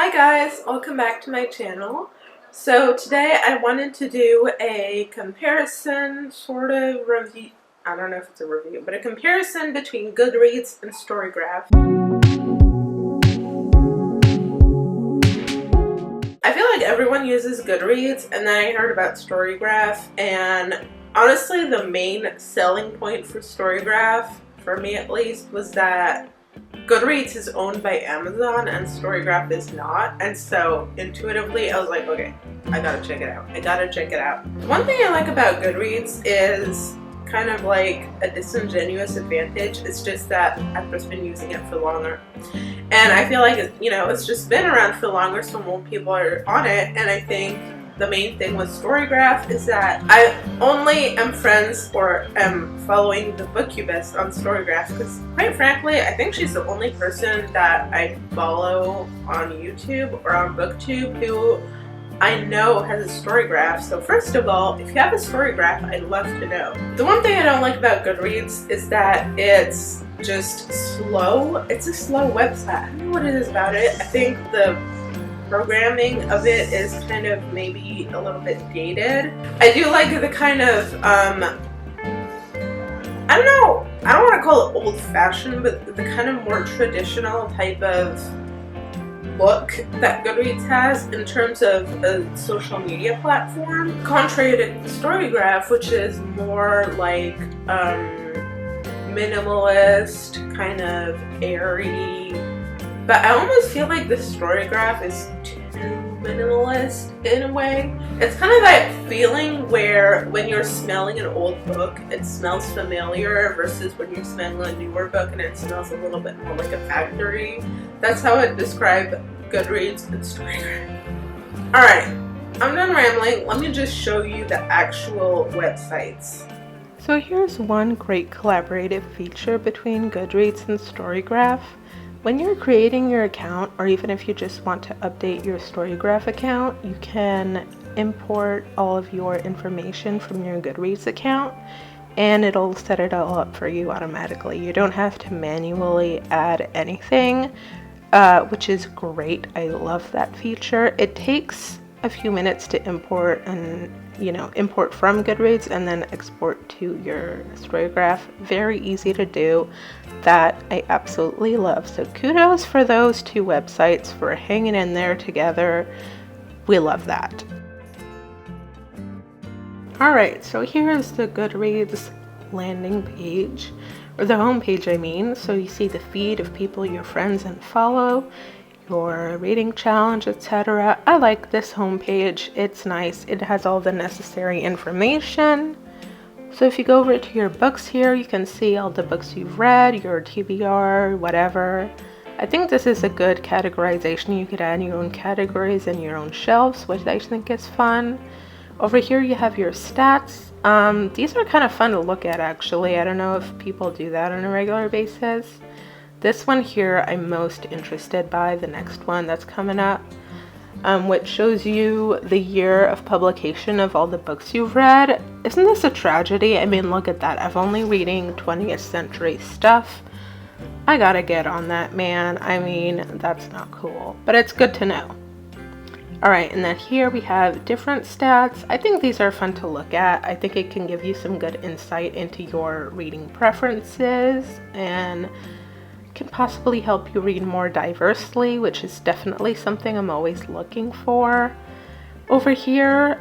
Hi guys, welcome back to my channel. So today I wanted to do a comparison sort of review, I don't know if it's a review, but a comparison between Goodreads and Storygraph. I feel like everyone uses Goodreads, and then I heard about Storygraph, and honestly the main selling point for Storygraph, for me at least, was that Goodreads is owned by Amazon and Storygraph is not, and so intuitively I was like, okay, I gotta check it out. I gotta check it out. One thing I like about Goodreads is kind of like a disingenuous advantage. It's just that I've just been using it for longer. And I feel like, it's just been around for longer, so more people are on it, and I think the main thing with Storygraph is that I only am friends or am following the booktubist on Storygraph because, quite frankly, I think she's the only person that I follow on YouTube or on BookTube who I know has a Storygraph. So first of all, if you have a Storygraph, I'd love to know. The one thing I don't like about Goodreads is that it's just slow. It's a slow website. I don't know what it is about it. I think the programming of it is kind of maybe a little bit dated. I do like the kind of, I don't know, I don't want to call it old-fashioned, but the kind of more traditional type of look that Goodreads has in terms of a social media platform. Contrary to Storygraph, which is more like minimalist, kind of airy. But I almost feel like the Storygraph is too minimalist in a way. It's kind of that feeling where when you're smelling an old book, it smells familiar versus when you're smelling a newer book and it smells a little bit more like a factory. That's how I'd describe Goodreads and Storygraph. Alright, I'm done rambling. Let me just show you the actual websites. So here's one great collaborative feature between Goodreads and Storygraph. When you're creating your account, or even if you just want to update your Storygraph account, you can import all of your information from your Goodreads account and it'll set it all up for you automatically. You don't have to manually add anything, which is great. I love that feature. It takes a few minutes to import and import from Goodreads and then export to your Storygraph. Very easy to do. That I absolutely love. So kudos for those two websites for hanging in there together. We love that. Alright, so here's the Goodreads landing page, or the home page I mean. So you see the feed of people you're friends and follow, your reading challenge, etc. I like this homepage. It's nice. It has all the necessary information. So if you go over to your books here, you can see all the books you've read, your TBR, whatever. I think this is a good categorization. You could add your own categories and your own shelves, which I think is fun. Over here you have your stats. These are kind of fun to look at actually. I don't know if people do that on a regular basis. This one here I'm most interested by, the next one that's coming up, which shows you the year of publication of all the books you've read. Isn't this a tragedy? I mean, look at that. I'm only reading 20th century stuff. I gotta get on that, man. I mean, that's not cool, but it's good to know. Alright, and then here we have different stats. I think these are fun to look at. I think it can give you some good insight into your reading preferences and can possibly help you read more diversely, which is definitely something I'm always looking for. Over here,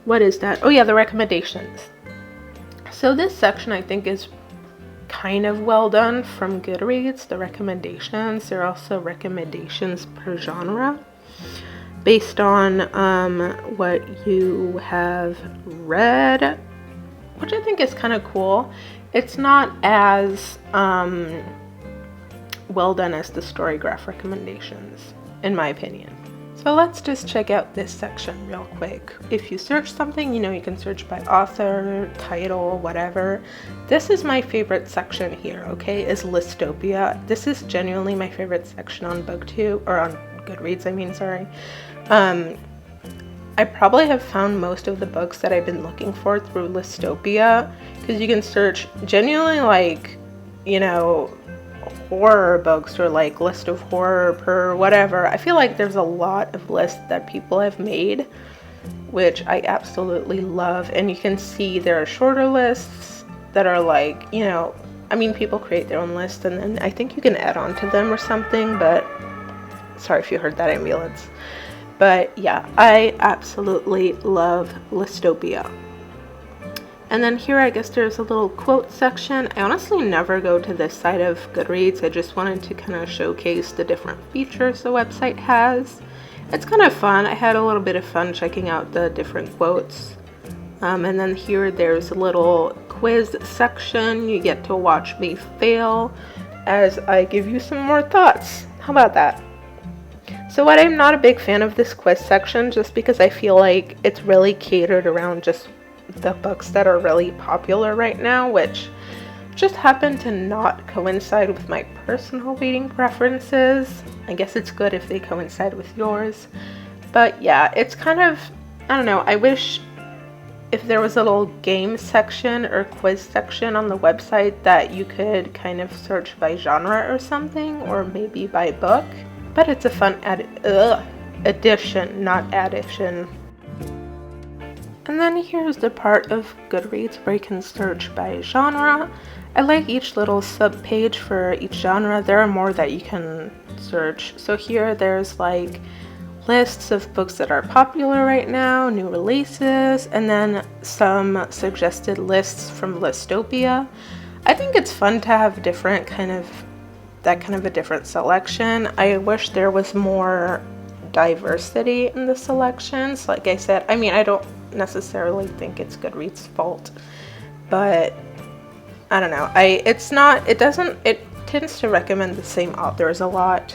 what is that? Oh yeah, the recommendations. So this section I think is kind of well done from Goodreads. The recommendations, there are also recommendations per genre based on what you have read, which I think is kind of cool. It's not as well done as the Storygraph recommendations, in my opinion. So let's just check out this section real quick. If you search something, you can search by author, title, whatever. This is my favorite section here, okay, is Listopia. This is genuinely my favorite section on BookTube, or on Goodreads, I mean, sorry. I probably have found most of the books that I've been looking for through Listopia, because you can search genuinely horror books or like list of horror per whatever. I feel like there's a lot of lists that people have made, which I absolutely love. And you can see there are shorter lists that are like, you know, I mean, people create their own list and then I think you can add on to them or something, but sorry if you heard that ambulance. But yeah, I absolutely love Listopia. And then here, I guess there's a little quote section. I honestly never go to this side of Goodreads. I just wanted to kind of showcase the different features the website has. It's kind of fun. I had a little bit of fun checking out the different quotes. And then here, there's a little quiz section. You get to watch me fail as I give you some more thoughts. How about that? So I'm not a big fan of this quiz section just because I feel like it's really catered around just the books that are really popular right now, which just happen to not coincide with my personal reading preferences. I guess it's good if they coincide with yours. But yeah, it's kind of, I don't know, I wish if there was a little game section or quiz section on the website that you could kind of search by genre or something, or maybe by book. But it's a fun addition, not addition. And then here's the part of Goodreads where you can search by genre. I like each little sub-page for each genre. There are more that you can search. So here there's like lists of books that are popular right now, new releases, and then some suggested lists from Listopia. I think it's fun to have different kind of a different selection. I wish there was more diversity in the selections. Like I said, I mean, I don't necessarily think it's Goodreads' fault, but I don't know. It tends to recommend the same authors a lot,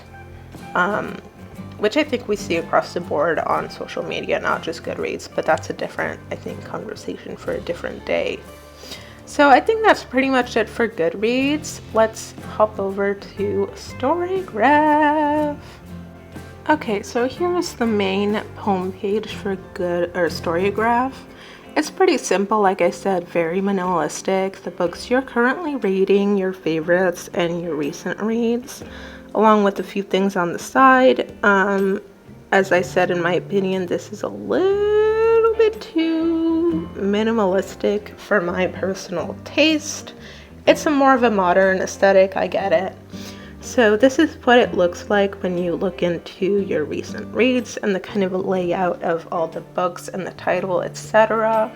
which I think we see across the board on social media, not just Goodreads, but that's a different, I think, conversation for a different day. So I think that's pretty much it for Goodreads. Let's hop over to Storygraph. Okay, so here's the main homepage for Storygraph. It's pretty simple, like I said, very minimalistic. The books you're currently reading, your favorites, and your recent reads, along with a few things on the side. As I said, in my opinion, this is a little bit too minimalistic for my personal taste. It's more of a modern aesthetic, I get it. So this is what it looks like when you look into your recent reads and the kind of layout of all the books and the title, etc.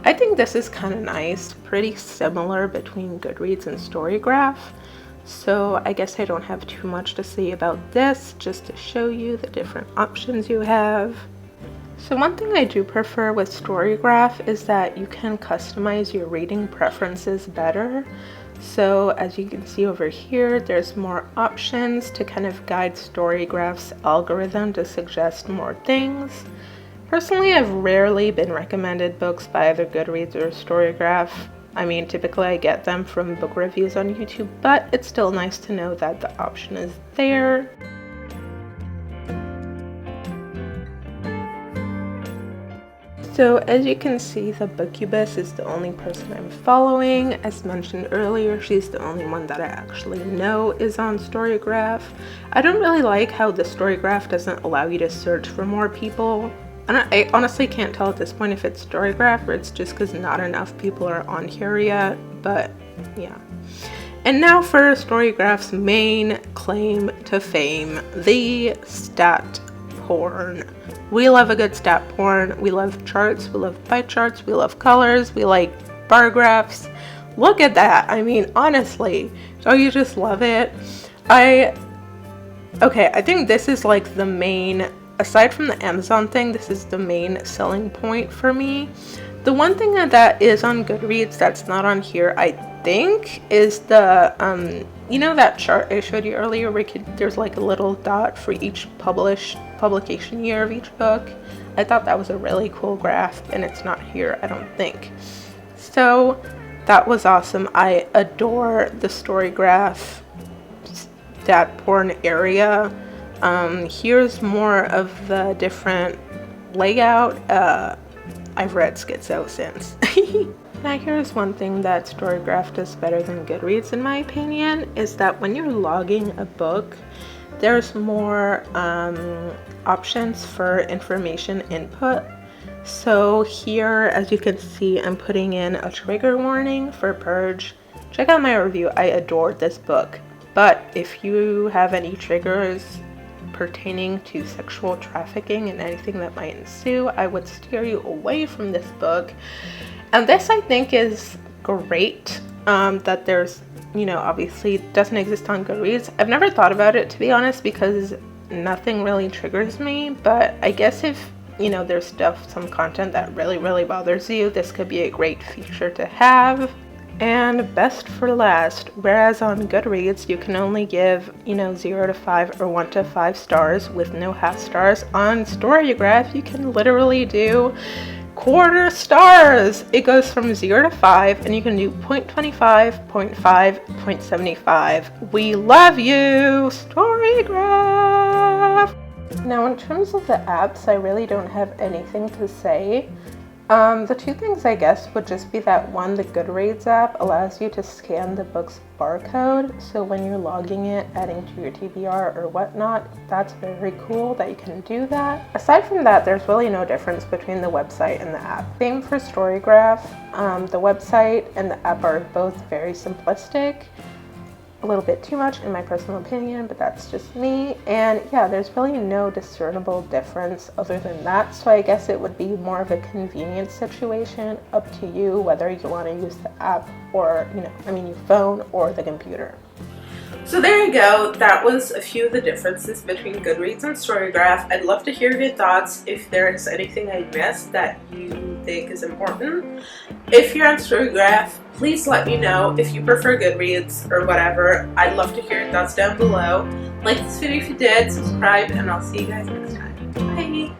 I think this is kind of nice, pretty similar between Goodreads and Storygraph. So I guess I don't have too much to say about this, just to show you the different options you have. So one thing I do prefer with Storygraph is that you can customize your reading preferences better. So as you can see over here, there's more options to kind of guide Storygraph's algorithm to suggest more things. Personally, I've rarely been recommended books by either Goodreads or Storygraph. I mean, typically I get them from book reviews on YouTube, but it's still nice to know that the option is there. So as you can see, the Bookubus is the only person I'm following. As mentioned earlier, she's the only one that I actually know is on Storygraph. I don't really like how the Storygraph doesn't allow you to search for more people. I honestly can't tell at this point if it's Storygraph or it's just because not enough people are on here yet, but yeah. And now for Storygraph's main claim to fame, the stat porn. We love a good stat porn. We love charts. We love pie charts. We love colors. We like bar graphs. Look at that. I mean, honestly, don't you just love it? I think this is like the main, aside from the Amazon thing, this is the main selling point for me. The one thing that is on Goodreads that's not on here, I think, is the, you know that chart I showed you earlier where there's like a little dot for each publication year of each book? I thought that was a really cool graph, and it's not here, I don't think. So that was awesome. I adore the Storygraph stat porn area. Here's more of the different layout. I've read Schizo since. Now here's one thing that Storygraph does better than Goodreads in my opinion, is that when you're logging a book, there's more options for information input. So here, as you can see, I'm putting in a trigger warning for Purge. Check out my review, I adored this book. But if you have any triggers pertaining to sexual trafficking and anything that might ensue, I would steer you away from this book. And this, I think, is great that there's, you know, obviously it doesn't exist on Goodreads. I've never thought about it, to be honest, because nothing really triggers me. But I guess if, you know, there's some content that really bothers you, this could be a great feature to have. And best for last, whereas on Goodreads you can only give, you know, 0 to 5 or 1 to 5 stars with no half stars, on Storygraph you can literally do quarter stars. It goes from 0 to 5 and you can do 0.25, 0.5, 0.75. We love you, Storygraph! Now in terms of the apps, I really don't have anything to say. The two things I guess would just be that one, the Goodreads app allows you to scan the book's barcode, so when you're logging it, adding to your TBR or whatnot, that's very cool that you can do that. Aside from that, there's really no difference between the website and the app. Same for Storygraph. The website and the app are both very simplistic. A little bit too much in my personal opinion, but that's just me. And yeah, there's really no discernible difference other than that. So I guess it would be more of a convenience situation, up to you whether you want to use the app or, you know, your phone or the computer. So there you go. That was a few of the differences between Goodreads and Storygraph. I'd love to hear your thoughts if there's anything I missed that you think is important. If you're on Storygraph, please let me know if you prefer Goodreads or whatever. I'd love to hear your thoughts down below. Like this video if you did, subscribe, and I'll see you guys next time. Bye!